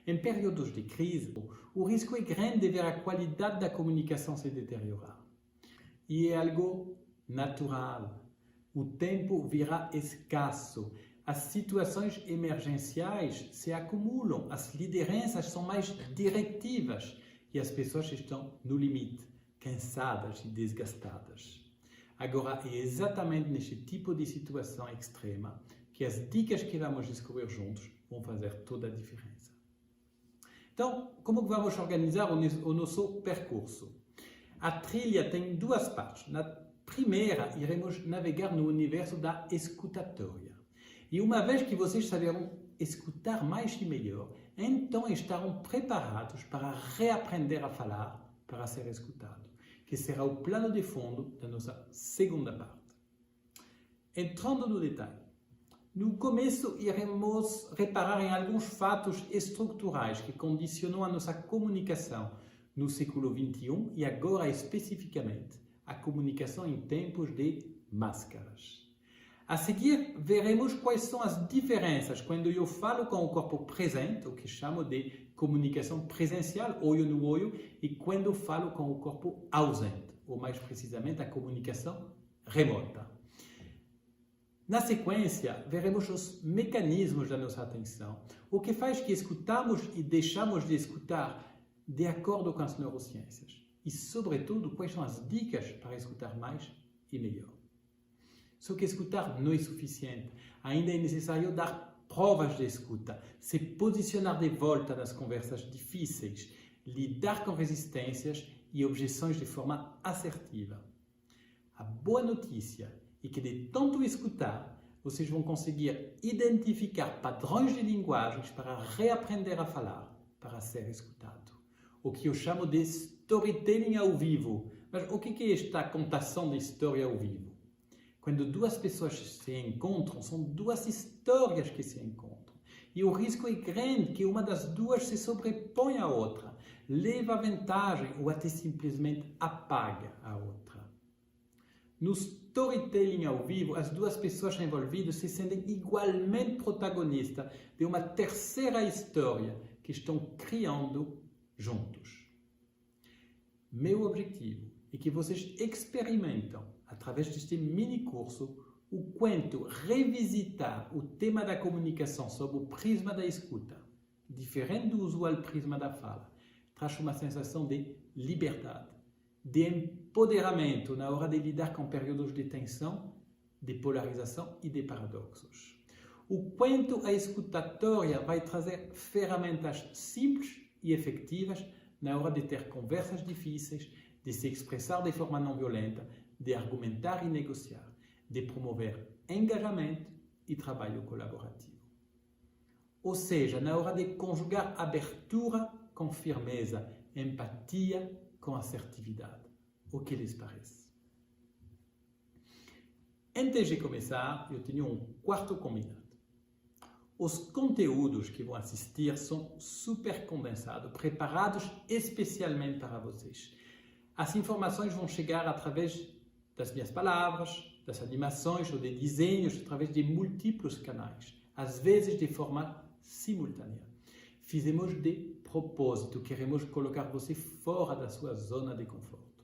Em períodos de crise, o risco é grande de ver a qualidade da comunicação se deteriorar. E é algo natural. O tempo virá escasso. As situações emergenciais se acumulam, as lideranças são mais diretivas e as pessoas estão no limite, cansadas e desgastadas. Agora, é exatamente neste tipo de situação extrema que as dicas que vamos descobrir juntos vão fazer toda a diferença. Então, como vamos organizar o nosso percurso? A trilha tem duas partes. Na primeira, iremos navegar no universo da escutatória. E uma vez que vocês saberão escutar mais e melhor, então estarão preparados para reaprender a falar para ser escutado, que será o plano de fundo da nossa segunda parte. Entrando no detalhe, no começo iremos reparar em alguns fatos estruturais que condicionam a nossa comunicação no século XXI e agora especificamente a comunicação em tempos de máscaras. A seguir, veremos quais são as diferenças quando eu falo com o corpo presente, o que chamo de comunicação presencial, olho no olho, e quando falo com o corpo ausente, ou mais precisamente a comunicação remota. Na sequência, veremos os mecanismos da nossa atenção, o que faz que escutamos e deixamos de escutar de acordo com as neurociências. E, sobretudo, quais são as dicas para escutar mais e melhor. Só que escutar não é suficiente. Ainda é necessário dar provas de escuta, se posicionar de volta nas conversas difíceis, lidar com resistências e objeções de forma assertiva. A boa notícia é que de tanto escutar, vocês vão conseguir identificar padrões de linguagens para reaprender a falar, para ser escutado. O que eu chamo de storytelling ao vivo. Mas o que é esta contação de história ao vivo? Quando duas pessoas se encontram, são duas histórias que se encontram. E o risco é grande que uma das duas se sobreponha à outra, leve a vantagem ou até simplesmente apague a outra. No storytelling ao vivo, as duas pessoas envolvidas se sentem igualmente protagonistas de uma terceira história que estão criando juntos. Meu objetivo é que vocês experimentem, através deste mini curso, o quanto revisitar o tema da comunicação sob o prisma da escuta, diferente do usual prisma da fala, traz uma sensação de liberdade, de empoderamento na hora de lidar com períodos de tensão, de polarização e de paradoxos. O quanto a escutatória vai trazer ferramentas simples e efetivas na hora de ter conversas difíceis, de se expressar de forma não violenta, de argumentar e negociar, de promover engajamento e trabalho colaborativo. Ou seja, na hora de conjugar abertura com firmeza, empatia com assertividade. O que lhes parece? Antes de começar, eu tenho um quarto combinado. Os conteúdos que vão assistir são super condensados, preparados especialmente para vocês. As informações vão chegar através das minhas palavras, das animações ou de desenhos, através de múltiplos canais, às vezes de forma simultânea. Fizemos de propósito, queremos colocar você fora da sua zona de conforto.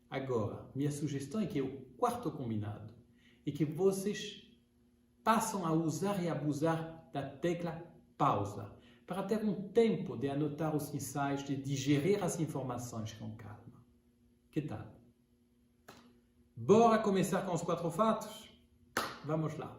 Agora, minha sugestão é que o quarto combinado é que vocês passam a usar e abusar da tecla pausa, para ter um tempo de anotar os ensaios, de digerir as informações com calma. Que tal? Bora começar com os 4 fatos? Vamos lá!